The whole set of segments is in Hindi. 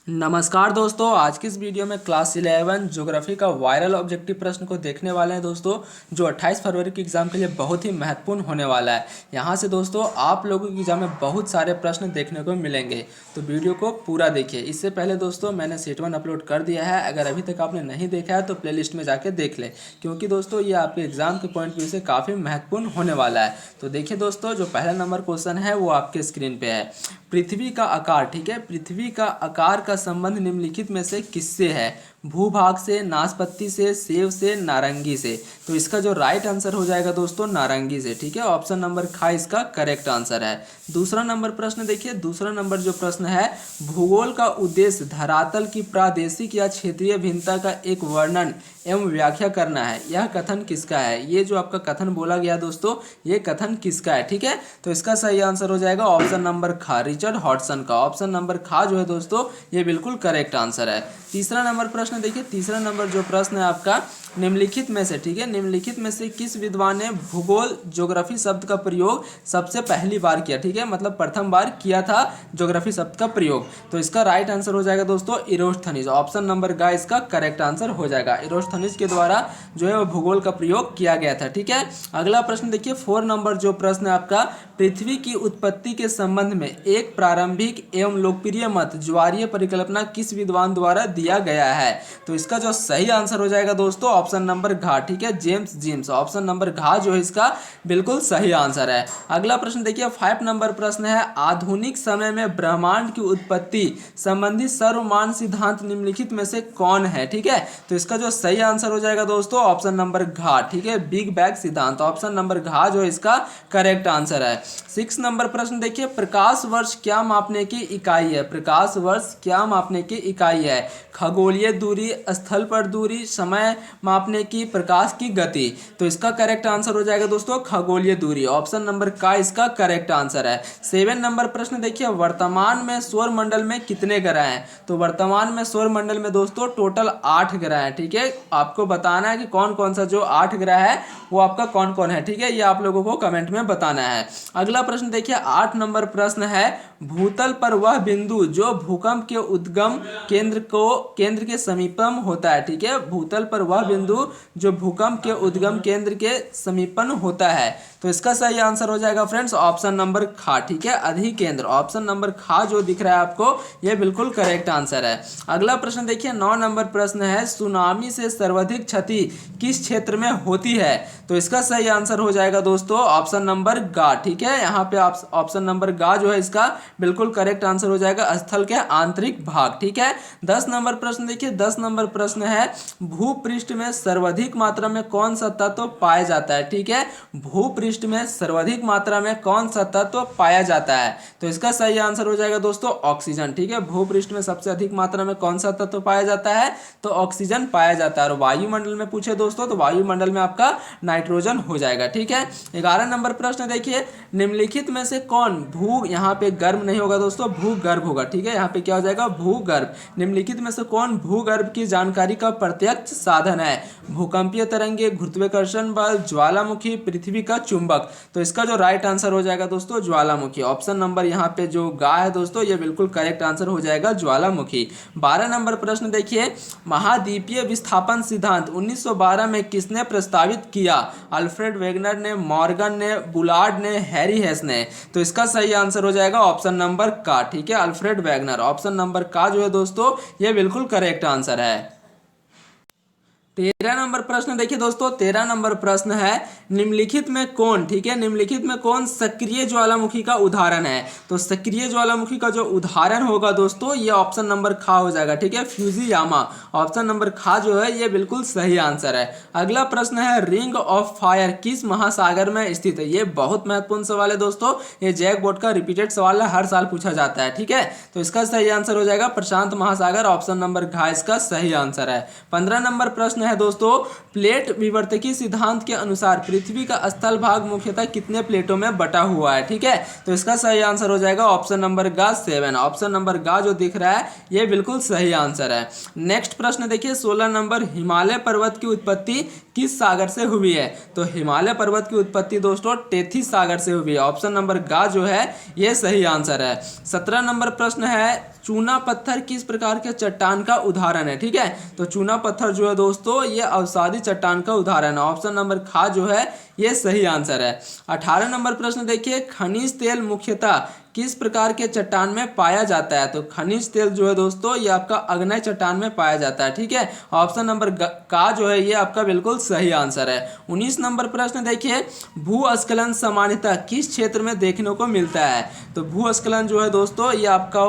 नमस्कार दोस्तों, आज की इस वीडियो में क्लास 11 ज्योग्राफी का वायरल ऑब्जेक्टिव प्रश्न को देखने वाले हैं दोस्तों, जो 28 फरवरी के एग्जाम के लिए बहुत ही महत्वपूर्ण होने वाला है। यहाँ से दोस्तों आप लोगों के एग्जाम में बहुत सारे प्रश्न देखने को मिलेंगे, तो वीडियो को पूरा देखिए। इससे पहले दोस्तों मैंने सेट 1 अपलोड कर दिया है, अगर अभी तक आपने नहीं देखा है तो प्लेलिस्ट में जाके देख लें, क्योंकि दोस्तों ये आपके एग्जाम के पॉइंट व्यू से काफ़ी महत्वपूर्ण होने वाला है। तो देखिए दोस्तों, जो पहला नंबर क्वेश्चन है वो आपके स्क्रीन पे है। पृथ्वी का आकार, ठीक है, पृथ्वी का आकार का संबंध निम्नलिखित में से किससे है? भूभाग से, नाशपत्ती से, सेब से, नारंगी से। तो इसका जो राइट आंसर हो जाएगा दोस्तों नारंगी से, ठीक है। ऑप्शन नंबर ख इसका करेक्ट आंसर है। दूसरा नंबर प्रश्न देखिए, दूसरा नंबर जो प्रश्न है, भूगोल का उद्देश्य धरातल की प्रादेशिक या क्षेत्रीय भिन्नता का एक वर्णन एवं व्याख्या करना है। यह कथन किसका है? ये जो आपका कथन बोला गया दोस्तों, ये कथन किसका है? ठीक है, तो इसका सही आंसर हो जाएगा ऑप्शन नंबर ख, रिचर्ड हॉडसन का। ऑप्शन नंबर ख जो है दोस्तों ये बिल्कुल करेक्ट आंसर है। तीसरा नंबर प्रश्न देखिए, तीसरा नंबर जो प्रश्न है आपका, निम्नलिखित में से, ठीक है, निम्नलिखित में से किस विद्वान ने भूगोल ज्योग्राफी शब्द का प्रयोग सबसे पहली बार किया? ठीक है, मतलब प्रथम बार किया था ज्योग्राफी शब्द का प्रयोग। तो इसका राइट आंसर हो जाएगा दोस्तों इरोस्थनीज। ऑप्शन नंबर ग इसका करेक्ट आंसर हो जाएगा। इरोस्थनीज के द्वारा जो है वो भूगोल का प्रयोग किया गया था। ठीक है, अगला प्रश्न देखिए, 4 नंबर जो प्रश्न है आपका, पृथ्वी की उत्पत्ति के संबंध में एक प्रारंभिक एवं लोकप्रिय मत ज्वारीय परिकल्पना किस विद्वान द्वारा दिया गया है? तो इसका जो सही आंसर हो जाएगा दोस्तों ऑप्शन नंबर घ, ठीक है, जेम्स जीम्स। ऑप्शन नंबर घ जो है इसका बिल्कुल सही आंसर है। अगला प्रश्न देखिए, 5 नंबर प्रश्न है, आधुनिक समय में ब्रह्मांड की उत्पत्ति संबंधी सर्वमान्य सिद्धांत निम्नलिखित में से कौन है? ठीक है, तो इसका जो सही आंसर हो जाएगा दोस्तों ऑप्शन नंबर घ, ठीक है, बिग बैंग सिद्धांत। ऑप्शन नंबर घ जो है इसका करेक्ट आंसर है। 6 नंबर प्रश्न देखिए, प्रकाश वर्ष क्या मापने की इकाई है? प्रकाश वर्ष क्या मापने की इकाई है? खगोलीय दूरी, स्थल पर दूरी, समय मापने की, प्रकाश की गति। तो इसका करेक्ट आंसर हो जाएगा दोस्तों खगोलीय दूरी। ऑप्शन नंबर का इसका करेक्ट आंसर है। 7 नंबर प्रश्न देखिए, वर्तमान में सौर मंडल में कितने ग्रह हैं? तो वर्तमान में सौर मंडल में दोस्तों टोटल 8 ग्रह हैं। ठीक है, आपको बताना है कि कौन कौन सा जो 8 ग्रह है वो आपका कौन कौन है। ठीक है, ये आप लोगों को कमेंट में बताना है। अगला प्रश्न देखिए, 8 नंबर प्रश्न है, भूतल पर वह बिंदु जो भूकंप के उद्गम केंद्र के समीपम होता है। ठीक है, भूतल पर वह बिंदु जो भूकंप के उद्गम केंद्र के समीपन होता है। तो इसका सही आंसर हो जाएगा फ्रेंड्स ऑप्शन नंबर ख, ठीक है, अधिकेंद्र। ऑप्शन नंबर ख जो दिख रहा है आपको ये बिल्कुल करेक्ट आंसर है। अगला प्रश्न देखिए, 9 नंबर प्रश्न है, सुनामी से सर्वाधिक क्षति किस क्षेत्र में होती है? तो इसका सही आंसर हो जाएगा दोस्तों ऑप्शन नंबर ग, ठीक है, यहाँ पे ऑप्शन नंबर ग जो है इसका बिल्कुल करेक्ट आंसर हो जाएगा, स्थल के आंतरिक भाग। ठीक है, 10 नंबर प्रश्न देखिए, 10 नंबर प्रश्न है, भूपृष्ठ में सर्वाधिक मात्रा में कौन सा तत्व पाया जाता है? ठीक है, भूपृष्ठ में सर्वाधिक मात्रा में कौन सा तत्व पाया जाता है? तो इसका सही आंसर हो जाएगा दोस्तों ऑक्सीजन। ठीक है, भूपृष्ठ में सबसे अधिक मात्रा में कौन सा तत्व पाया जाता है? तो ऑक्सीजन पाया जाता है। और वायुमंडल में पूछे दोस्तों तो वायुमंडल में आपका नाइट्रोजन हो जाएगा। ठीक है, 11 नंबर प्रश्न देखिए, निम्नलिखित में से कौन यहाँ पे गर्भ नहीं होगा दोस्तों, भूगर्भ होगा। ठीक है, यहाँ पे क्या हो जाएगा भूगर्भ। निम्नलिखित में से कौन भूगर्भ की जानकारी का प्रत्यक्ष साधन है? भूकंपीय तरंगे, गुरुत्वाकर्षण बल, ज्वालामुखी, पृथ्वी का चुंबक। तो इसका जो राइट आंसर हो जाएगा दोस्तों ज्वालामुखी। ऑप्शन नंबर यहाँ पे जो गा है दोस्तों ये बिल्कुल करेक्ट आंसर हो जाएगा ज्वालामुखी। 12 नंबर प्रश्न देखिए, महाद्वीपीय विस्थापन सिद्धांत 1912 में किसने प्रस्तावित किया? अल्फ्रेड वेगनर ने, मॉर्गन ने, बुलार्ड ने, हैरी हेस ने। तो इसका सही आंसर हो जाएगा ऑप्शन नंबर का, ठीक है, अल्फ्रेड वेगनर। ऑप्शन नंबर का जो है दोस्तों ये बिल्कुल करेक्ट आंसर है। 13 नंबर प्रश्न देखिए दोस्तों, 13 नंबर प्रश्न है, निम्नलिखित में कौन, ठीक है, निम्नलिखित में कौन सक्रिय ज्वालामुखी का उदाहरण है? तो सक्रिय ज्वालामुखी का जो उदाहरण होगा दोस्तों ये ऑप्शन नंबर खा हो जाएगा। ठीक है, फ्यूजियामा। ऑप्शन नंबर खा जो है ये बिल्कुल सही आंसर है। अगला प्रश्न है, रिंग ऑफ फायर किस महासागर में स्थित है? ये बहुत महत्वपूर्ण सवाल है दोस्तों, ये जैक बोर्ड का रिपीटेड सवाल है, हर साल पूछा जाता है। ठीक है, तो इसका सही आंसर हो जाएगा प्रशांत महासागर। ऑप्शन नंबर घ इसका सही आंसर है। 15 नंबर प्रश्न है दोस्तों, प्लेट विवर्तकी सिद्धांत के अनुसार पृथ्वी का स्थल भाग मुख्यतः कितने प्लेटों में बटा हुआ है। ठीक है, तो इसका सही आंसर हो जाएगा ऑप्शन नंबर गा 7। ऑप्शन नंबर गा जो दिख रहा है ये बिल्कुल सही आंसर है। नेक्स्ट प्रश्न देखिए 16 नंबर, हिमालय पर्वत की उत्पत्ति किस सागर से हुई है। तो हिमालय पर्वत की उत्पत्ति दोस्तों टेथी सागर से हुई है। ऑप्शन नंबर गा जो है ये सही आंसर है। 17 नंबर प्रश्न है, चूना पत्थर किस प्रकार के चट्टान का उदाहरण है। ठीक है, तो चूना पत्थर जो है दोस्तों ये अवसादी चट्टान का उदाहरण है। ऑप्शन नंबर खा जो है ये सही आंसर है। 18 नंबर प्रश्न देखिए, खनिज तेल मुख्यतः किस प्रकार के चट्टान में पाया जाता है। तो खनिज तेल जो है दोस्तों ये आपका अग्नेय चट्टान में पाया जाता है। ठीक है, ऑप्शन नंबर का जो है ये आपका बिल्कुल सही आंसर है। 19 नंबर प्रश्न देखिए, भूस्खलन सामान्यतः किस क्षेत्र में देखने को मिलता है। तो भूस्खलन जो है दोस्तों ये आपका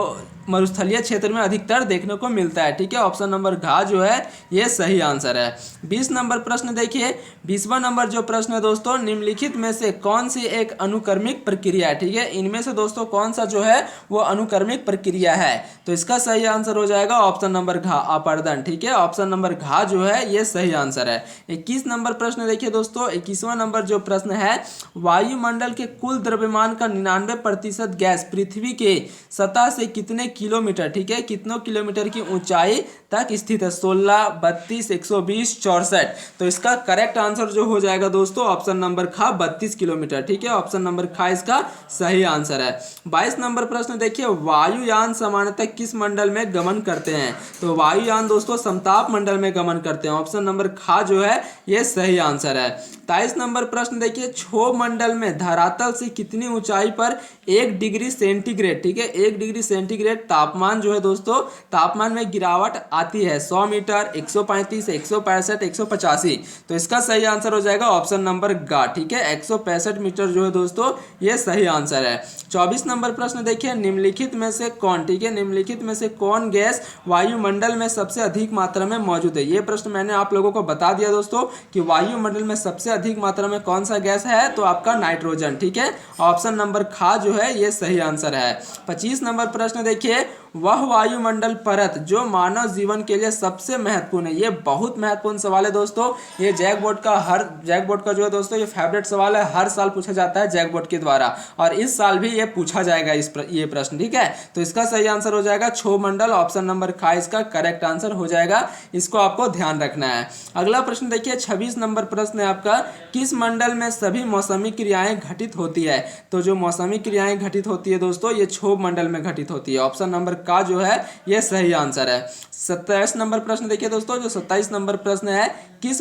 मरुस्थलीय क्षेत्र में अधिकतर देखने को मिलता है। ठीक है, ऑप्शन नंबर घ जो है ये सही आंसर है। 20 नंबर प्रश्न देखिए, 20वां नंबर जो प्रश्न है दोस्तों, निम्नलिखित में से कौन सी एक अनुक्रमिक प्रक्रिया है। ठीक है, इनमें से दोस्तों कौन सा जो है वो अनुक्रमिक प्रक्रिया है। तो इसका सही आंसर हो जाएगा ऑप्शन नंबर घ, अपर्दन। ठीक है, ऑप्शन नंबर घ जो है ये सही आंसर है। 21 नंबर प्रश्न देखिए दोस्तों, 21वां नंबर जो प्रश्न है, वायुमंडल के कुल द्रव्यमान का 99% गैस पृथ्वी के सतह से कितने किलोमीटर, ठीक है, कितनों किलोमीटर की ऊंचाई तक स्थित है। 16, 32, 120, 64। तो इसका करेक्ट आंसर जो हो जाएगा दोस्तों ऑप्शन नंबर खा 32 किलोमीटर। ठीक है, ऑप्शन नंबर खा इसका सही आंसर है। 22 नंबर प्रश्न देखिए, वायुयान सामान्यतः किस मंडल में गमन करते हैं। तो वायुयान दोस्तों समताप मंडल में गमन करते हैं। ऑप्शन नंबर खा जो है ये सही आंसर है। 23 नंबर प्रश्न देखिए, क्षोभ मंडल में धरातल से कितनी ऊंचाई पर 1 डिग्री सेंटीग्रेड, ठीक है, 1 डिग्री सेंटीग्रेड तापमान जो है दोस्तों तापमान में गिरावट आती है। 100 मीटर, 135, 165, 185। तो इसका सही आंसर हो जाएगा ऑप्शन नंबर गा। ठीक है, 165 मीटर जो है दोस्तों ये सही आंसर है। 24 नंबर प्रश्न देखिए, निम्नलिखित में से कौन, ठीक है, निम्नलिखित में से कौन गैस वायुमंडल में सबसे अधिक मात्रा में मौजूद है। ये प्रश्न मैंने आप लोगों को बता दिया दोस्तों कि वायुमंडल में सबसे अधिक मात्रा में कौन सा गैस है, तो आपका नाइट्रोजन। ठीक है, ऑप्शन नंबर खा जो है ये सही आंसर है। 25 नंबर प्रश्न देखिए, वह वायुमंडल परत जो मानव जीवन के लिए सबसे महत्वपूर्ण है। ये बहुत महत्वपूर्ण सवाल है दोस्तों, ये जैक बोर्ड का जो है दोस्तों ये फेवरेट सवाल है, हर साल पूछा जाता है जैक बोर्ड के द्वारा, और इस साल भी ये पूछा जाएगा ये प्रश्न। ठीक है, तो इसका सही आंसर हो जाएगा क्षोभ मंडल। ऑप्शन नंबर खा इसका करेक्ट आंसर हो जाएगा, इसको आपको ध्यान रखना है। अगला प्रश्न देखिए 26 नंबर प्रश्न है आपका, किस मंडल में सभी मौसमी क्रियाएं घटित होती है। तो जो मौसमी क्रियाएं घटित होती है दोस्तों ये क्षोभ मंडल में घटित होती है। ऑप्शन नंबर का जो है ये सही आंसर है। 27 नंबर प्रश्न देखिए दोस्तों, जो 27 नंबर प्रश्न है, किस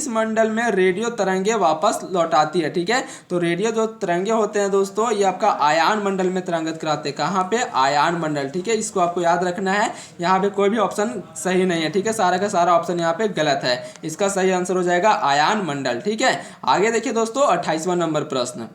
मंडल में रेडियो तरंगे वापस लौटाती है। ठीक है, तो रेडियो जो तरंगे होते हैं दोस्तों ये आपका आयान मंडल में तरंगित कराते हैं। कहाँ पे, आयान मंडल। ठीक है, इसको आपको याद रखना है, यहाँ पे कोई भी ऑप्शन सही नहीं है। ठीक है, सारा का सारा ऑप्शन यहाँ पे गलत है, इसका सही आंसर हो जाएगा आयान मंडल। ठीक है, आगे देखिए दोस्तों 28वां नंबर प्रश्न,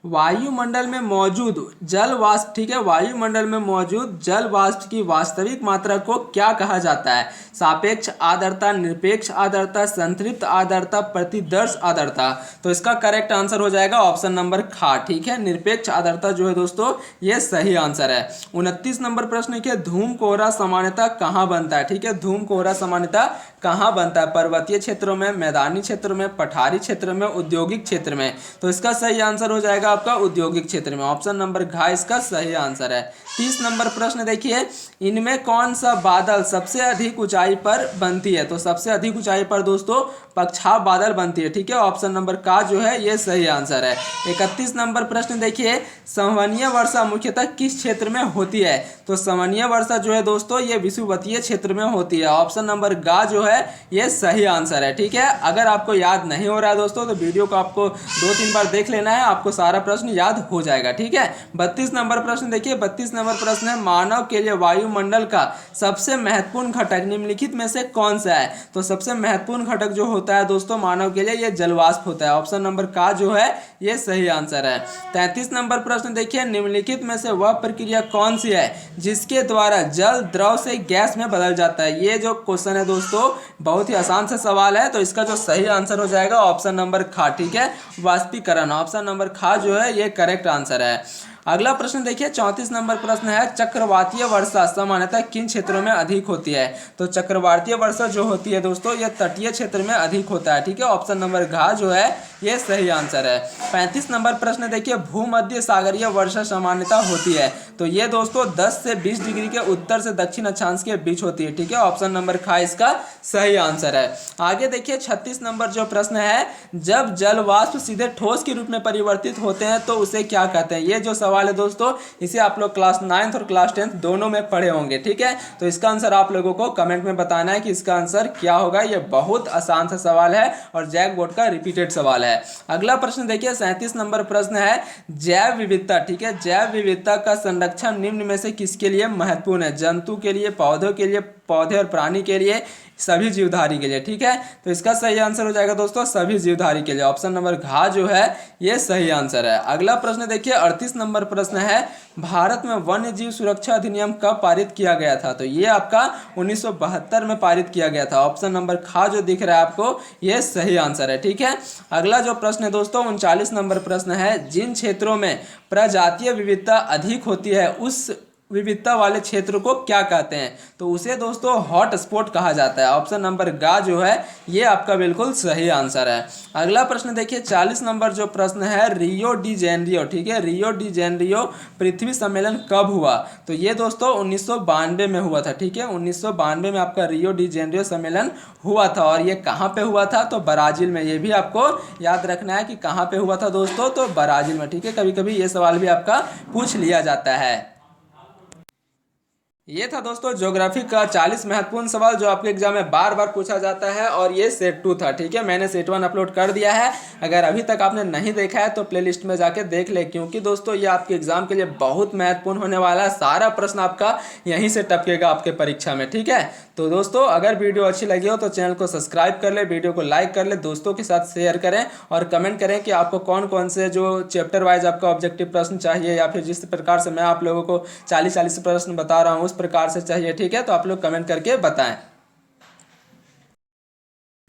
वायुमंडल में मौजूद जल वाष्प, ठीक है, वायुमंडल में मौजूद जल वाष्प की वास्तविक मात्रा को क्या कहा जाता है। सापेक्ष आर्द्रता, निरपेक्ष आर्द्रता, संतृप्त आर्द्रता, प्रतिदर्श आर्द्रता। तो इसका करेक्ट आंसर हो जाएगा ऑप्शन नंबर खा। ठीक है, निरपेक्ष आर्द्रता जो है दोस्तों ये सही आंसर है। 29 नंबर प्रश्न के, धूम कोहरा सामान्यतः कहाँ बनता है। ठीक है, धूम कोहरा सामान्यतः कहाँ बनता है, पर्वतीय क्षेत्रों में, मैदानी क्षेत्रों में, पठारी क्षेत्र में, औद्योगिक क्षेत्र में। तो इसका सही आंसर हो जाएगा आपका औद्योगिक क्षेत्र में। ऑप्शन नंबर घ इसका सही आंसर है। 30 नंबर प्रश्न देखिए, इनमें कौन सा बादल सबसे अधिक ऊंचाई पर बनती है। तो सबसे अधिक ऊंचाई पर दोस्तों पक्षाव बादल बनती है। ठीक है, ऑप्शन नंबर का जो है ये सही आंसर है। 31 नंबर प्रश्न देखिए, संवहनीय वर्षा मुख्यतः किस क्षेत्र में होती है। तो संवहनीय वर्षा जो है दोस्तों ये विषुवतीय क्षेत्र में होती है। ऑप्शन नंबर गा जो है ये सही आंसर है। ठीक है, अगर आपको याद नहीं हो रहा है दोस्तों तो वीडियो को आपको 2-3 बार देख लेना है, आपको सारा प्रश्न याद हो जाएगा। ठीक है, 32 नंबर प्रश्न देखिए, 32 नंबर प्रश्न है, मानव के लिए वायुमंडल का सबसे महत्वपूर्ण घटक निम्नलिखित में से कौन सा है। तो सबसे महत्वपूर्ण घटक जो होता है दोस्तों मानव के लिए ये जलवाष्प होता है। ऑप्शन नंबर का जो है ये सही आंसर है। 33 नंबर प्रश्न देखिए, निम्नलिखित में से वह प्रक्रिया कौन सी है जिसके द्वारा जल द्रव से गैस में बदल जाता है। ये जो क्वेश्चन है दोस्तों बहुत ही आसान सा सवाल है, तो इसका जो सही आंसर हो जाएगा ऑप्शन नंबर खा। ठीक है, वाष्पीकरण। ऑप्शन नंबर खा जो है ये करेक्ट आंसर है। अगला प्रश्न देखिए 34 नंबर प्रश्न है, चक्रवातीय वर्षा सामान्यतः किन क्षेत्रों में अधिक होती है? तो चक्रवातीय वर्षा जो होती है दोस्तों यह तटीय क्षेत्र में अधिक होता है। ठीक है, ऑप्शन नंबर घ जो है ये सही आंसर है। 35 नंबर प्रश्न देखिए, भूमध्य सागरीय वर्षा सामान्यतः होती है। तो ये दोस्तों 10 से 20 डिग्री के उत्तर से दक्षिण अक्षांश के बीच होती है। ठीक है, ऑप्शन नंबर ख इसका सही आंसर है। आगे देखिए 36 नंबर जो प्रश्न है, जब जल वाष्प सीधे ठोस के रूप में परिवर्तित होते हैं तो उसे क्या कहते हैं? ये जो सवाल है दोस्तों इसे आप लोग क्लास 9th और क्लास 10th दोनों में पढ़े होंगे। ठीक है, तो इसका आंसर आप लोगों को कमेंट में बताना है कि इसका आंसर क्या होगा। ये बहुत आसान सा सवाल है और जैक बोर्ड का रिपीटेड सवाल है। अगला प्रश्न देखिए 37 नंबर प्रश्न है, जैव विविधता। ठीक है, जैव विविधता का संरक्षण निम्न में से किसके लिए महत्वपूर्ण है? जंतु के लिए, पौधों के लिए, पौधे और प्राणी के लिए, सभी जीवधारी के लिए। ठीक है, तो इसका सही आंसर हो जाएगा दोस्तों सभी जीवधारी के लिए। ऑप्शन नंबर घ जो है ये सही आंसर है। अगला प्रश्न देखिए 38 नंबर प्रश्न है, भारत में वन्य जीव सुरक्षा अधिनियम कब पारित किया गया था? तो ये आपका 1972 में पारित किया गया था। ऑप्शन नंबर ख जो दिख रहा है आपको ये सही आंसर है। ठीक है, अगला जो प्रश्न है दोस्तों 39 नंबर प्रश्न है, जिन क्षेत्रों में प्रजातीय विविधता अधिक होती है उस विविधता वाले क्षेत्र को क्या कहते हैं? तो उसे दोस्तों हॉट स्पॉट कहा जाता है। ऑप्शन नंबर ग जो है ये आपका बिल्कुल सही आंसर है। अगला प्रश्न देखिए 40 नंबर जो प्रश्न है, रियो डी जेनरियो। ठीक है, रियो डी जेनरियो पृथ्वी सम्मेलन कब हुआ? तो ये दोस्तों 1992 में हुआ था। ठीक है, 1992 में आपका रियो डी जेनरियो सम्मेलन हुआ था। और ये कहाँ पे हुआ था? तो ब्राजील में। ये भी आपको याद रखना है कि कहाँ पे हुआ था दोस्तों, तो ब्राजील में। ठीक है, कभी कभी ये सवाल भी आपका पूछ लिया जाता है। ये था दोस्तों ज्योग्राफी का 40 महत्वपूर्ण सवाल जो आपके एग्जाम में बार बार पूछा जाता है और ये सेट 2 था। ठीक है, मैंने सेट 1 अपलोड कर दिया है। अगर अभी तक आपने नहीं देखा है तो प्लेलिस्ट में जाके देख ले, क्योंकि दोस्तों ये आपके एग्जाम के लिए बहुत महत्वपूर्ण होने वाला है। सारा प्रश्न आपका यहीं से टपकेगा आपके परीक्षा में। ठीक है, तो दोस्तों अगर वीडियो अच्छी लगी हो तो चैनल को सब्सक्राइब कर ले, वीडियो को लाइक कर ले, दोस्तों के साथ शेयर करें और कमेंट करें कि आपको कौन कौन से जो चैप्टर वाइज आपका ऑब्जेक्टिव प्रश्न चाहिए, या फिर जिस प्रकार से मैं आप लोगों को 40 प्रश्न बता रहा हूँ उस प्रकार से चाहिए। ठीक है, तो आप लोग कमेंट करके बताएं।